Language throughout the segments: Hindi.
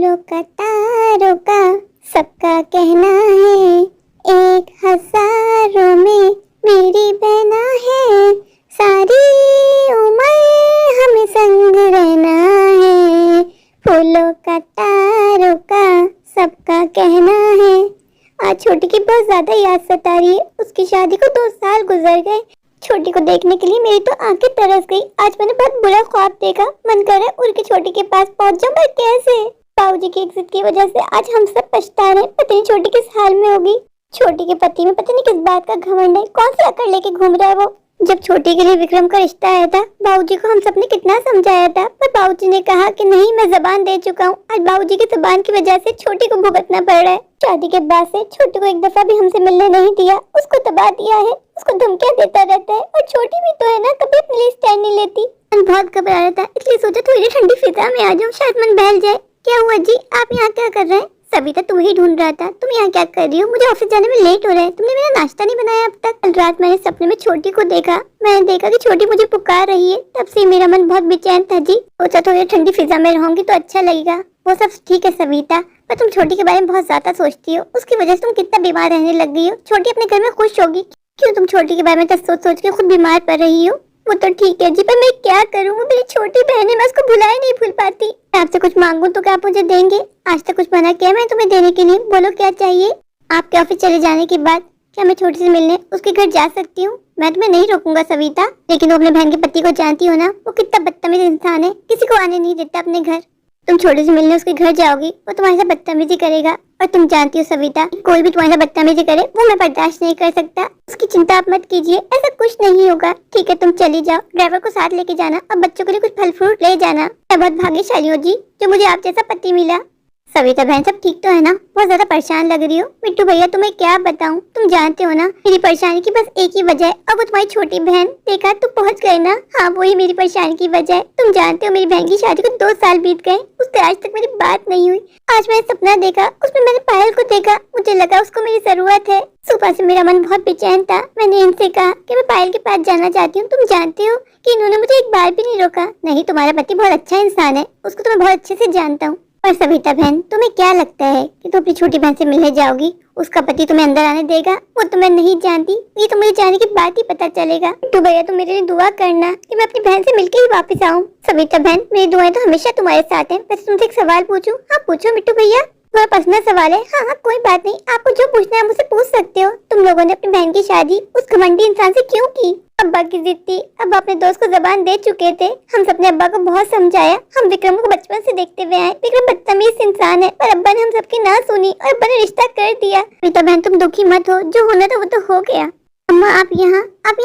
फूलों का तारों का सबका कहना है, एक हजारों में मेरी बहना है, सारी उम्र हमें संग रहना है। फूलों का तारों का सबका कहना है। आज छोटी की बहुत ज्यादा याद सता रही है। उसकी शादी को 2 साल गुजर गए। छोटी को देखने के लिए मेरी तो आंखें तरस गई। आज मैंने बहुत बुरा ख्वाब देखा। मन कर रहा है उड़ के छोटी के पास पहुंच जाऊं, पर कैसे? बाबूजी की इज्जत की वजह से आज हम सब पछता रहे हैं। पता नहीं छोटी किस हाल में होगी। छोटी के पति में पता नहीं किस बात का घमंड है। कौन सी अकड़ लेके घूम रहा है वो। जब छोटी के लिए विक्रम का रिश्ता आया था, बाबूजी को हम सबने कितना समझाया था, पर बाबूजी ने कहा कि नहीं, मैं जबान दे चुका हूँ। आज बाबूजी की जबान की वजह से छोटी को भुगतना पड़ रहा है। शादी के बाद से छोटी को एक दफा भी हमसे मिलने नहीं दिया। उसको दबा दिया है, उसको धमकियां देता रहता है। और छोटी भी तो है ना, कभी अपने लिए स्टैंड नहीं लेती। मन बहुत घबरा रहा था, इसलिए सोचा थोड़ी ठंडी फिजा में आ जाऊं, शायद मन बहल जाए। क्या हुआ जी, आप यहाँ क्या कर रहे हैं? सविता तुम्हें ढूंढ रहा था। तुम यहाँ क्या कर रही हो? मुझे ऑफिस जाने में लेट हो रहा है। तुमने मेरा नाश्ता नहीं बनाया अब तक। कल रात मैंने सपने में छोटी को देखा। मैंने देखा कि छोटी मुझे पुकार रही है। तब से मेरा मन बहुत बेचैन था जी। सोचा थोड़ी ठंडी फिजा में रहूंगी तो अच्छा लगेगा। वो सब ठीक है सविता, पर तुम छोटी के बारे में बहुत ज्यादा सोचती हो। उसकी वजह से तुम कितना बीमार रहने लग गई हो। छोटी अपने घर में खुश होगी। क्यों तुम छोटी के बारे में तो सोच सोच के खुद बीमार पड़ रही हो? वो तो ठीक है जी, पर मैं क्या करूँ? वो मेरी छोटी बहन है, मैं उसको भुला ही नहीं भूल पाती। मैं आपसे कुछ मांगू तो क्या आप मुझे देंगे? आज तक कुछ मना किया मैं तुम्हें देने के लिए? बोलो क्या चाहिए? आपके ऑफिस चले जाने के बाद क्या मैं छोटी से मिलने उसके घर जा सकती हूँ? मैं तुम्हें नहीं रोकूंगा सविता, लेकिन वो अपने बहन के पति को जानती हो ना, वो कितना बदतमीज इंसान है। किसी को आने नहीं देता अपने घर। तुम छोटे से मिलने उसके घर जाओगी, वो तुम्हारे साथ बदतमीजी करेगा। और तुम जानती हो सविता, कोई भी तुम्हारे साथ बदतमीजी करे वो मैं बर्दाश्त नहीं कर सकता। उसकी चिंता आप मत कीजिए, ऐसा कुछ नहीं होगा। ठीक है, तुम चली जाओ। ड्राइवर को साथ लेके जाना और बच्चों के लिए कुछ फल फ्रूट ले जाना। मैं बहुत भाग्यशाली हूँ जी, जो मुझे आप जैसा पति मिला। सविता बहन, सब ठीक तो है ना? बहुत ज्यादा परेशान लग रही हो। मिट्टू भैया, तुम्हें क्या बताऊं, तुम जानते हो ना मेरी परेशानी की बस एक ही वजह है, और वो तुम्हारी छोटी बहन। देखा, तुम पहुंच गए ना? हाँ, वही मेरी परेशानी की वजह है। तुम जानते हो मेरी बहन की शादी को 2 साल बीत गए, उससे आज तक मेरी बात नहीं हुई। आज मैंने सपना देखा, उसमें मैंने पायल को देखा। मुझे लगा उसको मेरी जरूरत है। सुबह से मेरा मन बहुत बेचैन था। मैंने इनसे कहा कि मैं पायल के पास जाना चाहती हूँ। तुम जानते हो कि इन्होंने मुझे एक बार भी नहीं रोका। नहीं, तुम्हारा पति बहुत अच्छा इंसान है, उसको तो मैं बहुत अच्छे से जानता हूँ। और सविता बहन, तुम्हें क्या लगता है कि तुम अपनी छोटी बहन से मिलने जाओगी, उसका पति तुम्हें अंदर आने देगा? वो तो मैं नहीं जानती, ये तो मुझे जाने के बाद ही पता चलेगा। तो भैया, तुम मेरे लिए दुआ करना कि मैं अपनी बहन से मिलके ही वापस आऊँ। सविता बहन, मेरी दुआएं तो हमेशा तुम्हारे साथ हैं। वैसे तुमसे एक सवाल पूछूं? हाँ पूछो मिट्टू भैया। थोड़ा पर्सनल सवाल है। हाँ हाँ, कोई बात नहीं, आपको जो पूछना है मुझसे पूछ सकते हो। तुम लोगों ने अपनी बहन की शादी उस घमंडी इंसान से क्यों की? अब्बा की जिद थी। अब्बा अपने दोस्त को जबान दे चुके थे। हम सबने अब्बा को बहुत समझाया। हम विक्रम को बचपन से देखते हुए आए। विक्रम बदतमीज इंसान है, पर अब्बा ने हम सबकी ना सुनी और अब्बा ने रिश्ता कर दिया। बेटा बहन, तुम दुखी मत हो, जो होना था वो तो हो गया। अम्मा, आप यहाँ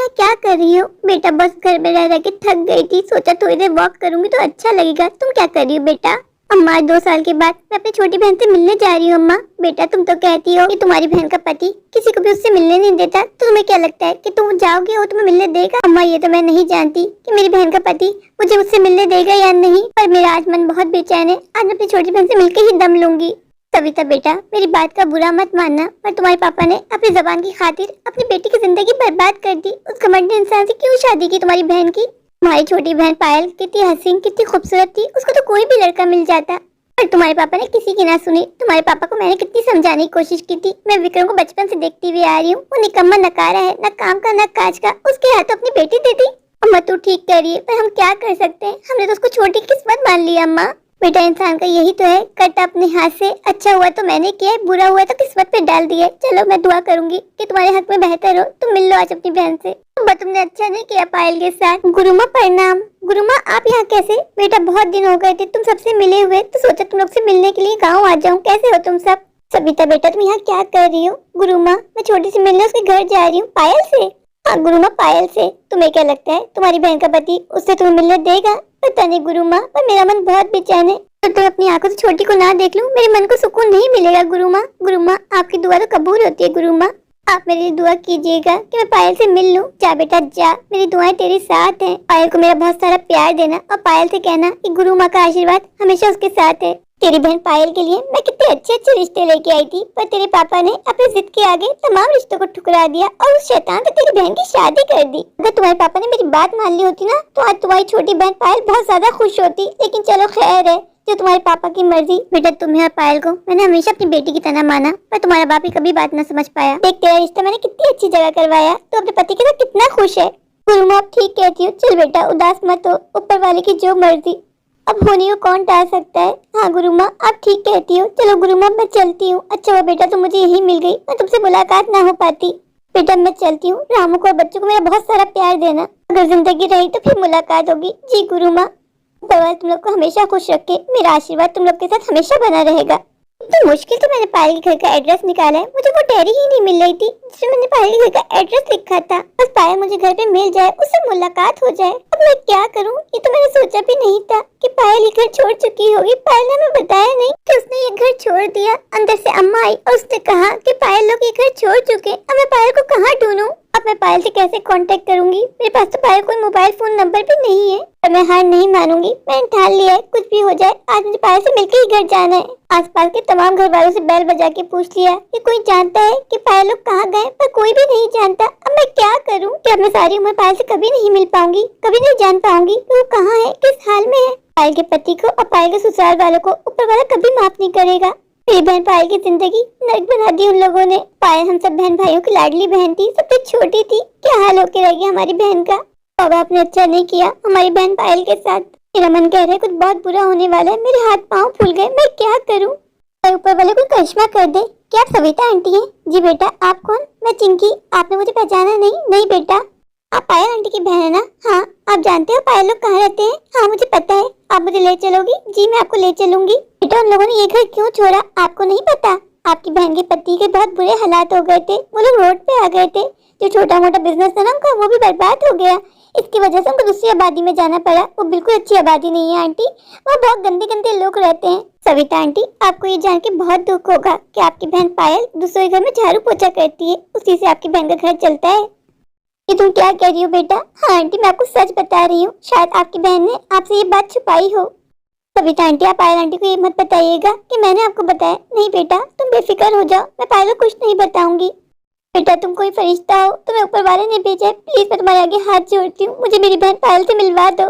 क्या कर रही हो? बेटा बस घर में रह के थक गई थी, सोचा थोड़ी देर वॉक करूंगी तो अच्छा लगेगा। तुम क्या कर रही हो बेटा? अम्मा, 2 साल के बाद मैं अपनी छोटी बहन से मिलने जा रही हूँ। अम्मा, बेटा तुम तो कहती हो कि तुम्हारी बहन का पति किसी को भी उससे मिलने नहीं देता, तो तुम्हें क्या लगता है कि तुम जाओगे वो तुम्हें मिलने देगा? अम्मा, ये तो मैं नहीं जानती कि मेरी बहन का पति मुझे उससे मिलने देगा या नहीं, पर मेरा आज मन बहुत बेचैन है। आज मैं अपनी छोटी बहन से मिलकर ही दम लूंगी। सविता बेटा, मेरी बात का बुरा मत मानना, पर तुम्हारे पापा ने अपनी जबान की खातिर अपनी बेटी की जिंदगी बर्बाद कर दी। उस घमंडी इंसान से क्यों शादी की तुम्हारी बहन की? तुम्हारी छोटी बहन पायल कितनी हसीन, कितनी खूबसूरत थी, उसको तो कोई भी लड़का मिल जाता, पर तुम्हारे पापा ने किसी की ना सुनी। तुम्हारे पापा को मैंने कितनी समझाने की कोशिश की थी। मैं विक्रम को बचपन से देखती हुई आ रही हूँ। वो निकम्मा नकारा है, न काम का न काज का। उसके हाथों अपनी बेटी दे दी। अम्मा, तू ठीक कह रही है, पर हम क्या कर सकते हैं? हमने तो उसको छोटी किस्मत मान ली। अम्मा, बेटा इंसान का यही तो है, करता अपने हाथ से। अच्छा हुआ तो मैंने किया, बुरा हुआ तो किस्मत पे डाल दिया। चलो, मैं दुआ करूंगी कि तुम्हारे हक में बेहतर हो। तुम मिल लो आज अपनी बहन से। अब्बा, तुमने अच्छा नहीं किया पायल के साथ। गुरुमा प्रणाम। गुरुमा, आप यहाँ कैसे? बेटा बहुत दिन हो गए थे तुम सबसे मिले हुए, तो सोचा तुम लोग से मिलने के लिए गाँव आ जाऊँ। कैसे हो तुम सब? सविता बेटा, तुम यहाँ क्या कर रही हो? गुरुमा, मैं छोटी से मिलने उसके घर जा रही हूँ। पायल से? हाँ गुरुमा, पायल से। तुम्हें क्या लगता है तुम्हारी बहन का पति उससे तुम्हें मिलने देगा? पता नहीं गुरुमा, पर मेरा मन बहुत बेचैन है। तो तुम अपनी आंखों से छोटी को ना देख लूं, मेरे मन को सुकून नहीं मिलेगा गुरुमा। गुरुमा, आपकी दुआ तो कबूल होती है गुरुमा। आप मेरे लिए दुआ कीजिएगा कि मैं पायल से मिल लूं। जा बेटा जा, मेरी दुआएं तेरे साथ हैं। पायल को मेरा बहुत सारा प्यार देना और पायल से कहना कि गुरु माँ का आशीर्वाद हमेशा उसके साथ है। तेरी बहन पायल के लिए मैं कितने अच्छे अच्छे रिश्ते लेके आई थी, पर तेरे पापा ने अपने जिद के आगे तमाम रिश्तों को ठुकरा दिया और उस शैतान से तेरी बहन की शादी कर दी। अगर तुम्हारे पापा ने मेरी बात मान ली होती ना, तो आज तुम्हारी छोटी बहन पायल बहुत ज्यादा खुश होती। लेकिन चलो खैर है, जो तुम्हारे पापा की मर्जी। बेटा तुम्हें और पायल को मैंने हमेशा अपनी बेटी की तरह माना, पर तुम्हारा बाप ही कभी बात न समझ पाया। देख तेरा रिश्ता मैंने कितनी अच्छी जगह करवाया, तो अपने पति के साथ कितना खुश है। गुरु माँ आप ठीक कहती हो, चल बेटा उदास मत हो, ऊपर वाले की जो मर्जी, अब होने को कौन टाल सकता है। हाँ गुरु माँ आप ठीक कहती हो, चलो गुरु माँ मैं चलती हूँ। अच्छा हुआ बेटा तुम मुझे यही मिल गई, मैं तुमसे मुलाकात ना हो पाती। बेटा मैं चलती हूँ, रामू को और बच्चों को मेरा बहुत सारा प्यार देना, अगर जिंदगी रही तो फिर मुलाकात होगी। जी गुरु माँ। भगवान तुम लोग को हमेशा खुश रखे, मेरा आशीर्वाद तुम लोग के साथ हमेशा बना रहेगा। इतनी मुश्किल से मैंने पायल के घर का एड्रेस निकाला है, मुझे वो डायरी ही नहीं मिल रही थी जिसमें मैंने पायल के घर का एड्रेस लिखा था। बस पायल मुझे घर पे मिल जाए, उससे मुलाकात हो जाए। अब मैं क्या करूं, ये तो मैंने सोचा भी नहीं था कि पायल ये घर छोड़ चुकी होगी। पायल ने हमें बताया नहीं कि उसने ये घर छोड़ दिया। अंदर से अम्मा आई और उसने कहा कि पायल लोग ये घर छोड़ चुके। अब मैं पायल को कहाँ ढूंढूं? अब मैं पायल से कैसे कांटेक्ट करूंगी? मेरे पास तो पायल कोई मोबाइल फोन नंबर भी नहीं है। पर मैं हार नहीं मानूंगी, मैंने ठान लिया है, कुछ भी हो जाए आज मुझे पायल से मिलकर ही घर जाना है। आसपास के तमाम घर वालों से बैल बजा के पूछ लिया कि कोई जानता है कि पायल लोग कहाँ गए, पर कोई भी नहीं जानता। अब मैं क्या करूं कि अब मैं सारी उम्र पायल से कभी नहीं मिल पाऊंगी, कभी नहीं जान पाऊंगी कि वो कहाँ है, किस हाल में है। पायल के पति को और पायल के ससुराल वालों को ऊपर वाला कभी माफ नहीं करेगा। मेरी बहन पायल की जिंदगी नर्क बना दी उन लोगों ने। पायल हम सब बहन भाइयों की लाडली बहन थी, सबसे छोटी थी, क्या हाल होके रह गया हमारी बहन का। बाबा आपने अच्छा नहीं किया हमारी बहन पायल के साथ। मेरा मन कह रहा है कुछ बहुत बुरा होने वाला है, मेरे हाथ पाँव फूल गए, मैं क्या करूं? ऊपर वाले कोई करिश्मा कर दे। क्या आप सविता आंटी हैं? जी बेटा आप कौन? मैं चिंकी, आपने मुझे पहचाना नहीं? नहीं बेटा आप पायल आंटी की बहन है ना? हाँ। आप जानते हो पायल लोग कहाँ रहते हैं? हाँ मुझे पता है। आप मुझे ले चलोगी? जी मैं आपको ले चलूंगी। बेटा उन लोगों ने ये घर क्यों छोड़ा आपको नहीं पता? आपकी बहन के पति के बहुत बुरे हालात हो गए थे, वो लोग रोड पे आ गए थे। जो छोटा मोटा बिजनेस था ना उनका वो भी बर्बाद हो गया। इसकी वजह से उनको दूसरी आबादी में जाना पड़ा। वो बिल्कुल अच्छी आबादी नहीं है आंटी, वहाँ बहुत गंदे गंदे लोग रहते हैं। सविता आंटी आपको ये जान के बहुत दुख होगा कि आपकी बहन पायल दूसरे घर में झाड़ू पोछा करती है, उसी से आपकी बहन का घर चलता है। ये तुम क्या कह रही हो बेटा? हाँ आंटी मैं आपको सच बता रही हूँ, शायद आपकी बहन ने आपसे ये बात छुपाई हो। सविता आंटी आप पायल आंटी को ये मत बताइएगा कि मैंने आपको बताया। नहीं बेटा तुम बेफिक्र हो जाओ, मैं पायल को कुछ नहीं बताऊंगी। बेटा तुम कोई फरिश्ता हो, तुम्हें ऊपर वाले ने भेजा है, प्लीज मैं तुम्हारे आगे हाथ जोड़ती हूँ, मुझे मेरी बहन पायल से मिलवा दो।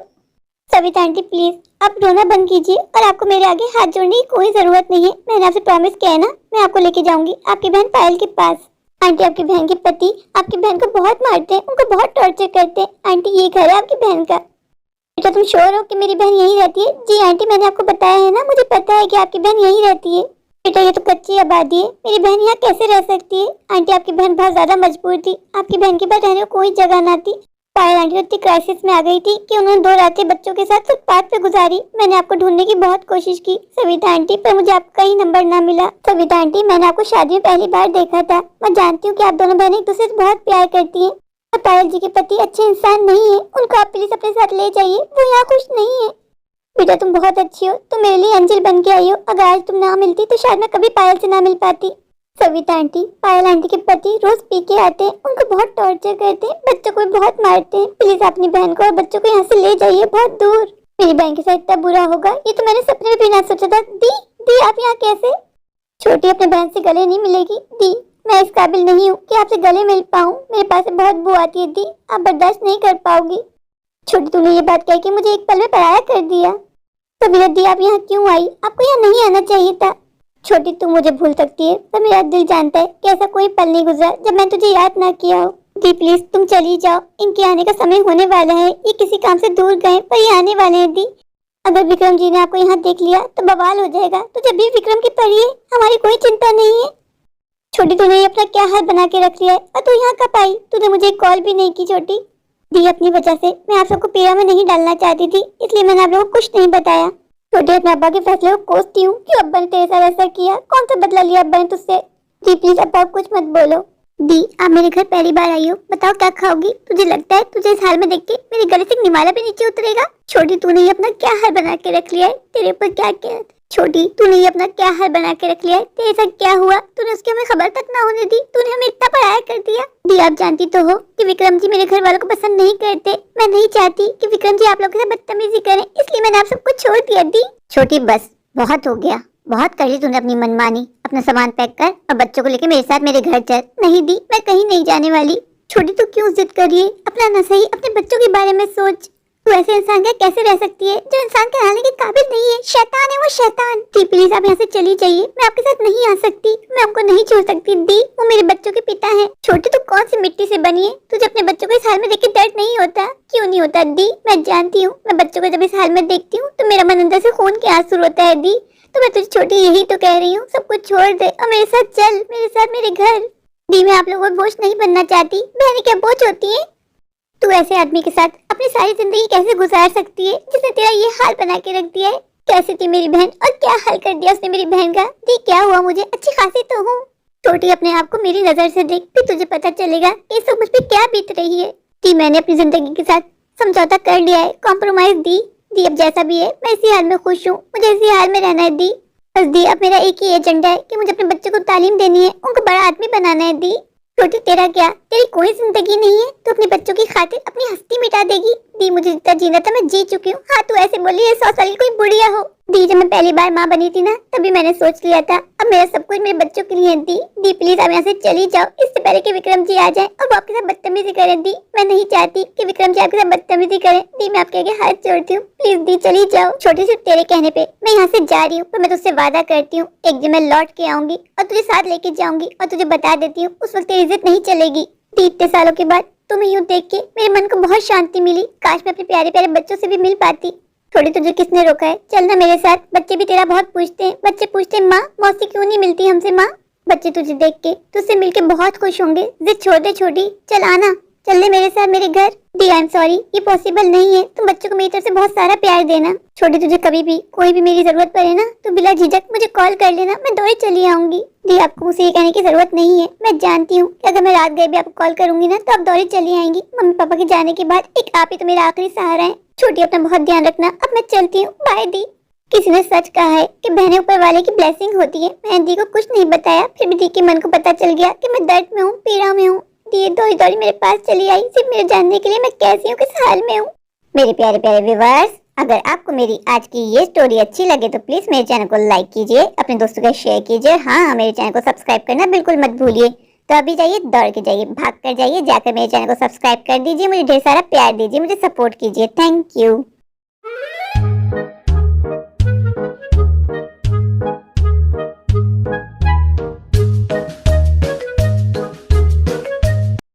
सविता आंटी प्लीज आप रोना बंद कीजिए और आपको मेरे आगे हाथ जोड़ने की कोई जरूरत नहीं है। मैंने आपसे प्रॉमिस किया है ना, मैं आपको लेके जाऊंगी आपकी बहन पायल के पास। आंटी आपकी बहन के पति आपकी बहन को बहुत मारते हैं, उनको बहुत टॉर्चर करते हैं। आंटी ये घर है आपकी बहन का। बेटा तुम श्योर हो कि मेरी बहन यहीं रहती है? जी आंटी मैंने आपको बताया है ना, मुझे पता है कि आपकी बहन यहीं रहती है। बेटा ये तो कच्ची आबादी है, मेरी बहन यहाँ कैसे रह सकती है? आंटी आपकी बहन बहुत ज्यादा मजबूर थी, आपकी बहन के पास रहने को कोई जगह ना थी। पायल आंटी इतनी क्राइसिस में आ गई थी कि उन्होंने 2 रातें बच्चों के साथ फुटपाथ पे गुजारी। मैंने आपको ढूंढने की बहुत कोशिश की सविता आंटी, पर मुझे आपका ही नंबर ना मिला। सविता आंटी मैंने आपको शादी में पहली बार देखा था, मैं जानती हूँ कि आप दोनों बहनें एक दूसरे से बहुत प्यार करती हैं। पायल जी के पति अच्छे इंसान नहीं है, उनको आप प्लीज अपने साथ ले जाइए, वो यहाँ खुश नहीं है। बेटा तुम बहुत अच्छी हो, तुम मेरे लिए एंजल बन के आई हो। अगर आज तुम ना मिलती तो शायद मैं कभी पायल से ना मिल पाती। सविता आंटी पायल आंटी के पति रोज पी के आते हैं, उनको बहुत टॉर्चर करते हैं, बच्चों को भी बहुत मारते हैं। प्लीज अपनी बहन को और बच्चों को यहाँ से ले जाइए बहुत दूर। मेरी बहन के साथ इतना बुरा होगा ये तो मैंने सपने में भी ना सोचा था। दी आप यहाँ कैसे? छोटी अपने बहन से गले नहीं मिलेगी। दी मैं इस काबिल नहीं हूँ कि आपसे गले मिल पाऊँ, मेरे पास से बहुत बू आती है। दी आप बर्दाश्त नहीं कर पाओगी। छोटी तूने ये बात कह के मुझे एक पल में पराया कर दिया। सविता दी आप यहाँ क्यों आई? आपको यहाँ नहीं आना चाहिए था। छोटी तू मुझे भूल सकती है, पर मेरा दिल जानता है कि ऐसा कोई पल नहीं गुजरा जब मैं तुझे याद ना किया हो। दी प्लीज तुम चली जाओ, इनके आने का समय होने वाला है, ये किसी काम से दूर गए पर ये आने वाले हैं। दी अगर विक्रम जी ने आपको यहाँ देख लिया तो बवाल हो जाएगा, तो जब भी विक्रम की पड़ी है हमारी कोई चिंता नहीं है। छोटी तूने अपना क्या हाल बना के रख लिया है, और तू यहाँ कब आई? तूने मुझे एक कॉल भी नहीं की। छोटी दी अपनी वजह से मैं आप सबको पीड़ा में नहीं डालना चाहती थी, इसलिए मैंने आप लोगों को कुछ नहीं बताया। छोटे अपने अब्बा के फैसले को कोसती हूँ कि अब्बा ने तेरे साथ ऐसा किया, कौन सा बदला लिया अब्बा ने तुझसे? जी प्लीज अब्बा कुछ मत बोलो। दी आप मेरे घर पहली बार आई हो, बताओ क्या खाओगी? तुझे लगता है तुझे इस हाल में देख के मेरे गले से निवाला भी नीचे उतरेगा? छोटी तूने ये अपना क्या हाल बना के रख लिया है, तेरे ऊपर क्या क्या? छोटी तूने ये अपना क्या हाल बना के रख लिया है, तेरे साथ क्या हुआ? तूने उसकी हमें खबर तक ना होने दी, तूने हमें इतना पराया कर दिया। दी आप जानती तो हो कि विक्रम जी मेरे घर वालों को पसंद नहीं करते, मैं नहीं चाहती कि विक्रम जी आप लोगों के साथ बदतमीजी करें, इसलिए मैंने आप सबको छोड़ दिया। दी छोटी बस बहुत हो गया, बहुत कर ली तूने अपनी मनमानी। अपना सामान पैक कर और बच्चों को लेके मेरे साथ मेरे घर चल। नहीं दी मैं कहीं नहीं जाने वाली। छोटी तू क्यों जिद कर रही है? अपना ना सही अपने बच्चों के बारे में सोच। तू ऐसे इंसान के कैसे रह सकती है जो इंसान के रहने के काबिल नहीं है? शैतान है वो, शैतान। दी प्लीज आप यहाँ से चली जाइए, मैं आपके साथ नहीं आ सकती, मैं आपको नहीं छोड़ सकती। दी वो मेरे बच्चों के पिता है। छोटी तू कौन सी मिट्टी से बनी है? तुझे अपने बच्चों को इस हाल में देख के दर्द नहीं होता? क्यों नहीं होता दी? मैं जानती हूँ, मैं बच्चों को जब इस हाल में देखती हूँ तो मेरा मन अंदर से खून के आंसू रोता है। दी तो मैं तुझे छोटी यही तो कह रही हूँ, सब कुछ छोड़ दे और मेरे साथ चल, मेरे साथ मेरे घर। दी मैं आप लोगों को बोझ नहीं बनना चाहती। बहनें क्या बोझ होती है? तू ऐसे आदमी के साथ अपनी सारी जिंदगी कैसे गुजार सकती है जिसने तेरा ये हाल बना के रख दिया है? कैसे थी मेरी बहन और क्या हाल कर दिया उसने मेरी बहन का? दी क्या हुआ? मुझे अच्छी खासी तो हूँ। छोटी अपने आप को मेरी नजर से देख, फिर तुझे पता चलेगा कि सब मुझ पे क्या बीत रही है। दी मैंने अपनी जिंदगी के साथ समझौता कर लिया है, कॉम्प्रोमाइज। दी अब जैसा भी है मैं इसी हाल में खुश हूँ, मुझे इसी हाल में रहना है। दी बस दी अब मेरा एक ही एजेंडा है कि मुझे अपने बच्चों को तालीम देनी है, उनको बड़ा आदमी बनाना है। दी छोटी तेरा क्या? तेरी कोई जिंदगी नहीं है, तू अपने बच्चों की खातिर अपनी हस्ती मिटा देगी। दी मुझे जितना जीना था मैं जी चुकी हूँ। हाँ तू ऐसे बोली 100 साल की कोई बुढ़िया हो। दी जब मैं पहली बार माँ बनी थी ना तभी मैंने सोच लिया था अब मेरा सब कुछ मेरे बच्चों के लिए है। दी प्लीज आप यहाँ से चली जाओ, इससे पहले कि विक्रम जी आ जाए और वो आपके साथ बदतमीजी करें। दी मैं नहीं चाहती कि विक्रम जी आपके साथ बदतमीजी करें। दी मैं आपके आगे हाथ जोड़ती हूँ, प्लीज दी चली जाओ। छोटी सी तेरे कहने पे मैं यहाँ से जा रही हूँ, पर मैं तुझसे वादा करती हूँ एक दिन मैं लौट के आऊंगी और तुझे साथ लेके जाऊंगी और तुझे बता देती हूँ उस वक्त तेरी इज्जत नहीं चलेगी। दी इतने सालों के बाद तुम्हें यूँ देख के मेरे मन को बहुत शांति मिली। काश मैं अपने प्यारे प्यारे बच्चों से भी मिल पाती। थोड़ी तुझे किसने रोका है? चलना मेरे साथ। बच्चे भी तेरा बहुत पूछते हैं, बच्चे पूछते हैं माँ मौसी क्यों नहीं मिलती हमसे? माँ बच्चे तुझे देख के तुझसे मिलके बहुत खुश होंगे। जिद छोड़ दे छोटी, चल आना, चल ले मेरे साथ मेरे घर। दी आई एम सॉरी, ये पॉसिबल नहीं है। तुम बच्चों को मेरी तरफ से बहुत सारा प्यार देना। छोटी तुझे कभी भी कोई भी मेरी जरूरत पड़े ना तो बिला झिझक मुझे कॉल कर लेना, मैं दौड़े चली आऊंगी। दी आपको मुझसे ये कहने की जरूरत नहीं है, मैं जानती हूँ कि अगर मैं रात गए भी आपको कॉल करूंगी ना तो आप दौड़े चली आएंगी। मम्मी पापा के जाने के बाद एक आप ही तो मेरा आखिरी सहारा है। छोटी अपना बहुत ध्यान रखना, अब मैं चलती हूँ, बाय दी। किसी ने सच कहा है कि बहनें ऊपर वाले की ब्लेसिंग होती है। मैंने दी को कुछ नहीं बताया, फिर भी दी के मन को पता चल गया कि मैं दर्द में हूँ, पीड़ा में हूँ। दी दौड़ी दौड़ी मेरे पास चली आई सिर्फ मेरे जानने के लिए मैं कैसी हूँ, किस हाल में हूँ। मेरे प्यारे प्यारे व्यूअर्स, अगर आपको मेरी आज की ये स्टोरी अच्छी लगे तो प्लीज मेरे चैनल को लाइक कीजिए, अपने दोस्तों के शेयर कीजिए। हाँ मेरे चैनल को सब्सक्राइब करना बिल्कुल मत भूलिए। तो अभी जाइए, दौड़ के जाइए, भाग कर जाइए, जाकर मेरे चैनल को सब्सक्राइब कर दीजिए, मुझे ढेर सारा प्यार दीजिए, मुझे सपोर्ट कीजिए। Thank you.